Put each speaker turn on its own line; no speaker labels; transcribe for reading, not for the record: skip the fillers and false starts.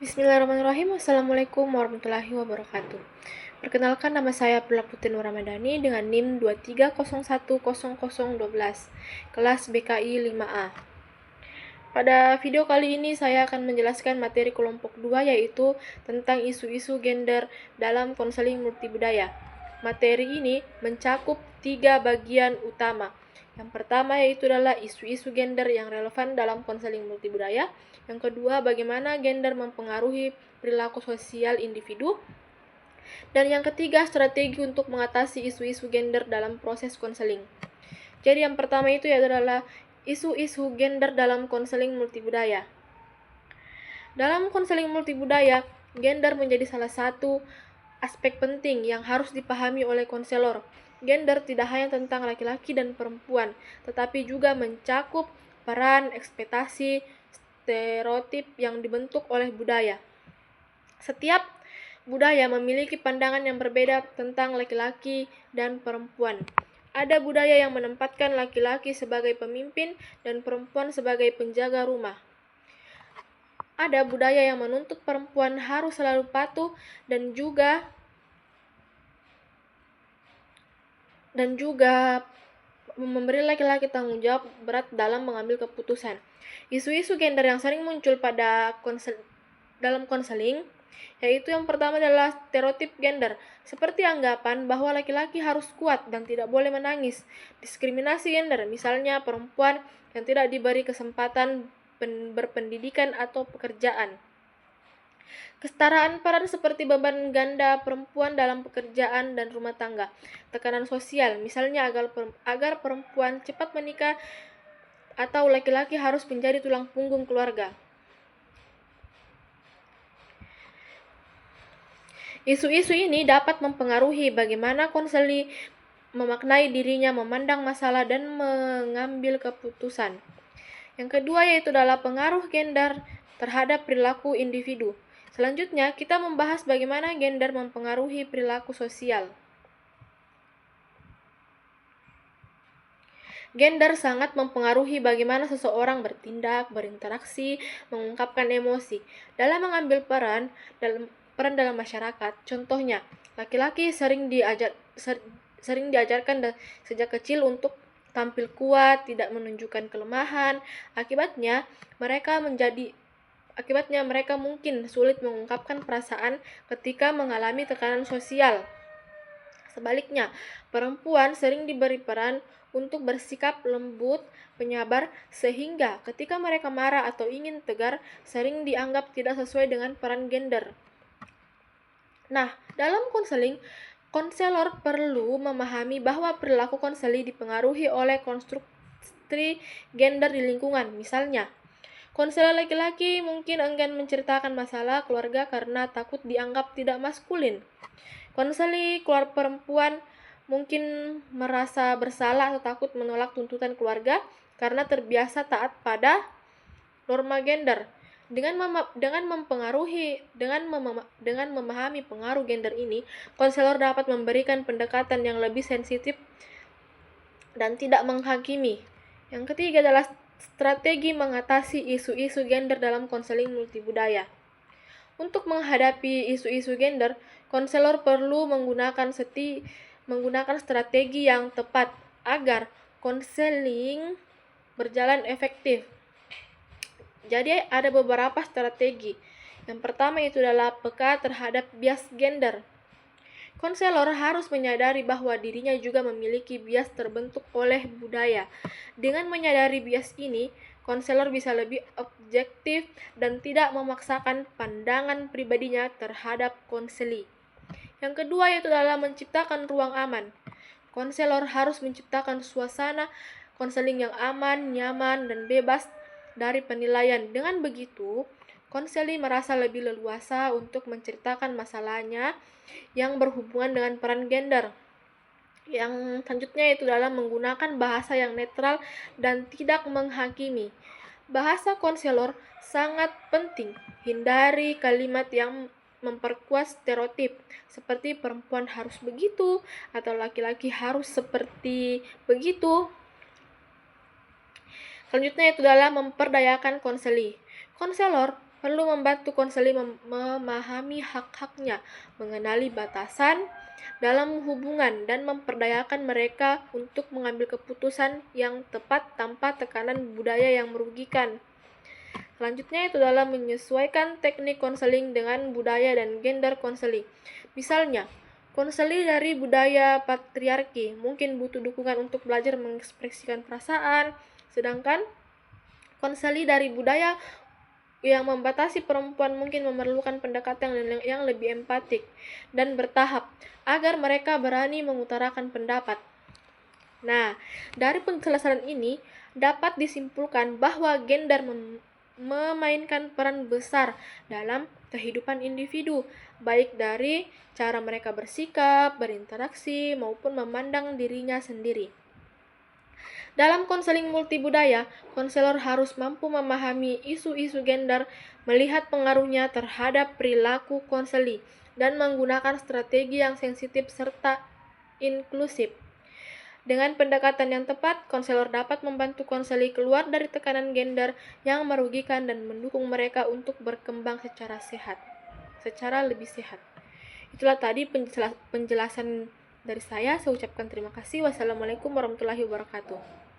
Bismillahirrahmanirrahim. Assalamualaikum warahmatullahi wabarakatuh. Perkenalkan, nama saya Prila Putri Nur Ramadhani dengan NIM 23010012, kelas BKI 5A. Pada video kali ini saya akan menjelaskan materi kelompok 2, yaitu tentang isu-isu gender dalam konseling multibudaya. Materi ini mencakup 3 bagian utama. Yang pertama yaitu adalah isu-isu gender yang relevan dalam konseling multibudaya. Yang kedua, bagaimana gender mempengaruhi perilaku sosial individu. Dan yang ketiga, strategi untuk mengatasi isu-isu gender dalam proses konseling. Jadi yang pertama itu adalah isu-isu gender dalam konseling multibudaya. Dalam konseling multibudaya, gender menjadi salah satu aspek penting yang harus dipahami oleh konselor. Gender tidak hanya tentang laki-laki dan perempuan, tetapi juga mencakup peran, ekspektasi, stereotip yang dibentuk oleh budaya. Setiap budaya memiliki pandangan yang berbeda tentang laki-laki dan perempuan. Ada budaya yang menempatkan laki-laki sebagai pemimpin dan perempuan sebagai penjaga rumah. Ada budaya yang menuntut perempuan harus selalu patuh dan juga memberi laki-laki tanggung jawab berat dalam mengambil keputusan. Isu-isu gender yang sering muncul dalam konseling yaitu yang pertama adalah stereotip gender, seperti anggapan bahwa laki-laki harus kuat dan tidak boleh menangis. Diskriminasi gender, misalnya perempuan yang tidak diberi kesempatan berpendidikan atau pekerjaan. Kesetaraan peran seperti beban ganda perempuan dalam pekerjaan dan rumah tangga. Tekanan sosial, misalnya agar perempuan cepat menikah atau laki-laki harus menjadi tulang punggung keluarga. Isu-isu ini dapat mempengaruhi bagaimana konseli memaknai dirinya, memandang masalah, dan mengambil keputusan. Yang kedua yaitu adalah pengaruh gender terhadap perilaku individu. Selanjutnya, kita membahas bagaimana gender mempengaruhi perilaku sosial. Gender sangat mempengaruhi bagaimana seseorang bertindak, berinteraksi, mengungkapkan emosi, dalam mengambil peran dalam masyarakat. Contohnya, laki-laki sering diajarkan sejak kecil untuk tampil kuat, tidak menunjukkan kelemahan. Akibatnya, mereka mungkin sulit mengungkapkan perasaan ketika mengalami tekanan sosial. Sebaliknya, perempuan sering diberi peran untuk bersikap lembut, penyabar, sehingga ketika mereka marah atau ingin tegar, sering dianggap tidak sesuai dengan peran gender. Nah, dalam konseling, konselor perlu memahami bahwa perilaku konseli dipengaruhi oleh konstruksi gender di lingkungan. Misalnya, konselor laki-laki mungkin enggan menceritakan masalah keluarga karena takut dianggap tidak maskulin. Konseli keluarga perempuan mungkin merasa bersalah atau takut menolak tuntutan keluarga karena terbiasa taat pada norma gender. Dengan memahami pengaruh gender ini, konselor dapat memberikan pendekatan yang lebih sensitif dan tidak menghakimi. Yang ketiga adalah strategi mengatasi isu-isu gender dalam konseling multibudaya. Untuk menghadapi isu-isu gender, konselor perlu menggunakan strategi yang tepat agar konseling berjalan efektif. Jadi ada beberapa strategi. Yang pertama itu adalah peka terhadap bias gender. Konselor harus menyadari bahwa dirinya juga memiliki bias terbentuk oleh budaya. Dengan menyadari bias ini, konselor bisa lebih objektif dan tidak memaksakan pandangan pribadinya terhadap konseli. Yang kedua yaitu adalah menciptakan ruang aman. Konselor harus menciptakan suasana konseling yang aman, nyaman, dan bebas dari penilaian. Dengan begitu, konseli merasa lebih leluasa untuk menceritakan masalahnya yang berhubungan dengan peran gender. Yang selanjutnya itu adalah menggunakan bahasa yang netral dan tidak menghakimi. Bahasa konselor sangat penting. Hindari kalimat yang memperkuat stereotip seperti perempuan harus begitu atau laki-laki harus seperti begitu. Selanjutnya itu adalah memperdayakan konseli. Konselor perlu membantu konseli memahami hak-haknya, mengenali batasan dalam hubungan, dan memperdayakan mereka untuk mengambil keputusan yang tepat tanpa tekanan budaya yang merugikan. Selanjutnya itu adalah menyesuaikan teknik konseling dengan budaya dan gender konseling. Misalnya, konseli dari budaya patriarki mungkin butuh dukungan untuk belajar mengekspresikan perasaan, sedangkan konseli dari budaya yang membatasi perempuan mungkin memerlukan pendekatan yang lebih empatik dan bertahap agar mereka berani mengutarakan pendapat. Nah, dari penjelasan ini dapat disimpulkan bahwa gender memainkan peran besar dalam kehidupan individu, baik dari cara mereka bersikap, berinteraksi, maupun memandang dirinya sendiri. Dalam konseling multibudaya, konselor harus mampu memahami isu-isu gender, melihat pengaruhnya terhadap perilaku konseli, dan menggunakan strategi yang sensitif serta inklusif. Dengan pendekatan yang tepat, konselor dapat membantu konseli keluar dari tekanan gender yang merugikan dan mendukung mereka untuk berkembang secara lebih sehat. Itulah tadi penjelasan dari saya. Saya ucapkan terima kasih. Wassalamualaikum warahmatullahi wabarakatuh.